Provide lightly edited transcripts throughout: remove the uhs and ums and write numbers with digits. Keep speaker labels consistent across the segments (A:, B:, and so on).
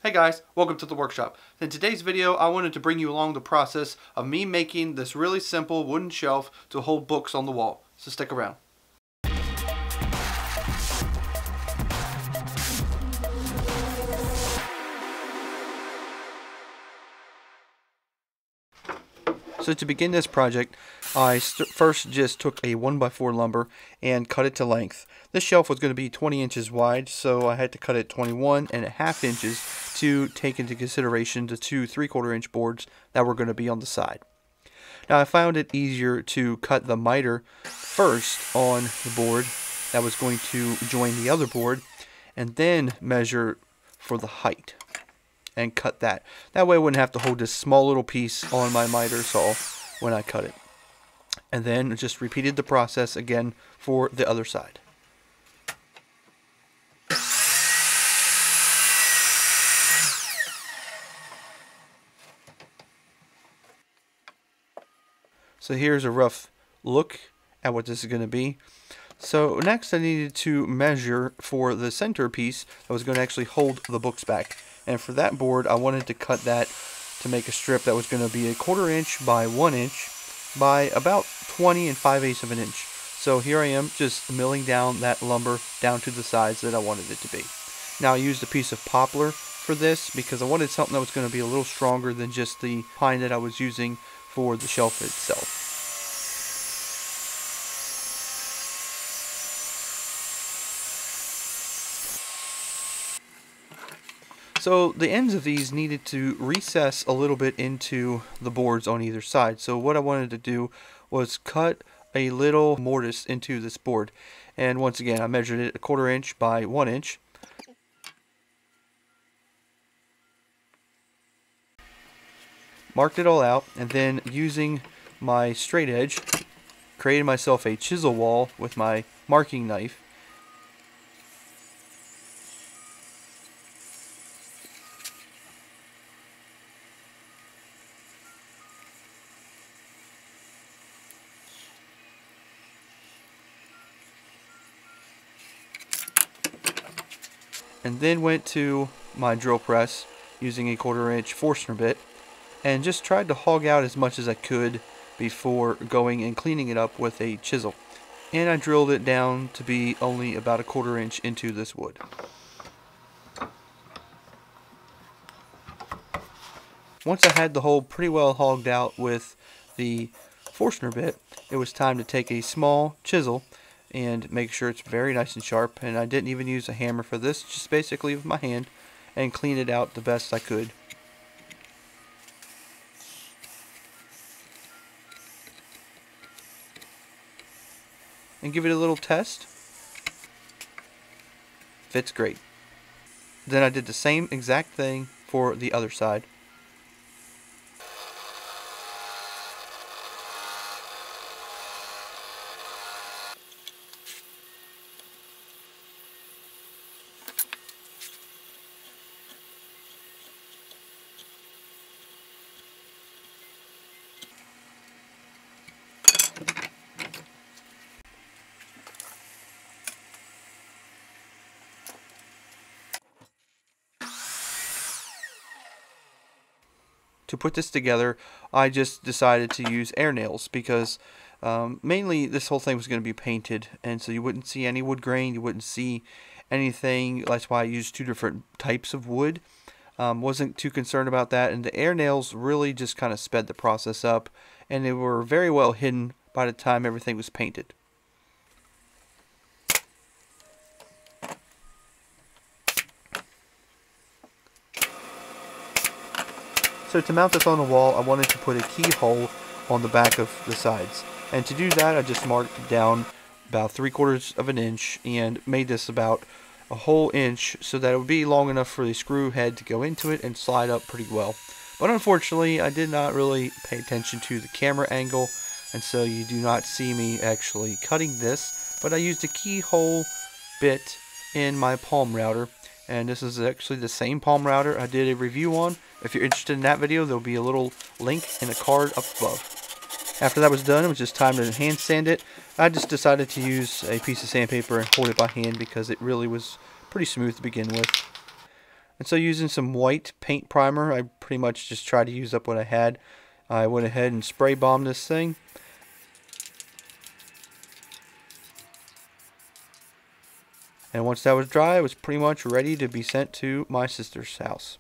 A: Hey guys, welcome to the workshop. In today's video, I wanted to bring you along the process of me making this really simple wooden shelf to hold books on the wall. So stick around. So to begin this project, I first just took a 1x4 lumber and cut it to length. This shelf was going to be 20 inches wide, so I had to cut it 21.5 inches to take into consideration the two 3/4 inch boards that were going to be on the side. Now I found it easier to cut the miter first on the board that was going to join the other board, and then measure for the height and cut that. That way I wouldn't have to hold this small little piece on my miter saw when I cut it. And then just repeated the process again for the other side. So here's a rough look at what this is going to be. So next I needed to measure for the center piece that was going to actually hold the books back. And for that board, I wanted to cut that to make a strip that was going to be 1/4 inch by 1 inch by about 20 5/8 of an inch. So here I am just milling down that lumber down to the size that I wanted it to be. Now I used a piece of poplar for this because I wanted something that was going to be a little stronger than just the pine that I was using for the shelf itself. So the ends of these needed to recess a little bit into the boards on either side. So what I wanted to do was cut a little mortise into this board. And once again, I measured it 1/4 inch by 1 inch. Marked it all out, and then using my straight edge, created myself a chisel wall with my marking knife. And then went to my drill press using a 1/4 inch Forstner bit and just tried to hog out as much as I could before going and cleaning it up with a chisel. And I drilled it down to be only about 1/4 inch into this wood. Once I had the hole pretty well hogged out with the Forstner bit, it was time to take a small chisel and make sure it's very nice and sharp. And I didn't even use a hammer for this, just basically with my hand, and clean it out the best I could. And give it a little test. Fits great. Then I did the same exact thing for the other side. To put this together, I just decided to use air nails because mainly this whole thing was going to be painted, and so you wouldn't see any wood grain, you wouldn't see anything. That's why I used two different types of wood. Wasn't too concerned about that, and the air nails really just kind of sped the process up, and they were very well hidden by the time everything was painted. So to mount this on the wall, I wanted to put a keyhole on the back of the sides. And to do that, I just marked down about 3/4 of an inch and made this about a whole inch so that it would be long enough for the screw head to go into it and slide up pretty well. But unfortunately, I did not really pay attention to the camera angle, and so you do not see me actually cutting this. But I used a keyhole bit in my palm router, and this is actually the same palm router I did a review on. If you're interested in that video, there'll be a little link in a card up above. After that was done, it was just time to hand sand it. I just decided to use a piece of sandpaper and hold it by hand because it really was pretty smooth to begin with. And so using some white paint primer, I pretty much just tried to use up what I had. I went ahead and spray bombed this thing. And once that was dry, it was pretty much ready to be sent to my sister's house.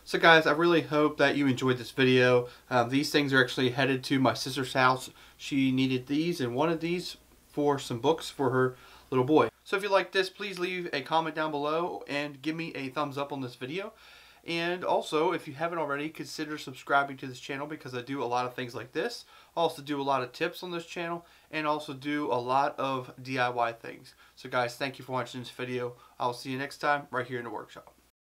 A: So guys, I really hope that you enjoyed this video. These things are actually headed to my sister's house. She needed these and wanted these for some books for her little boy. So if you like this, please leave a comment down below and give me a thumbs up on this video. And also, if you haven't already, consider subscribing to this channel because I do a lot of things like this. I also do a lot of tips on this channel and also do a lot of DIY things. So guys, thank you for watching this video. I'll see you next time right here in the workshop.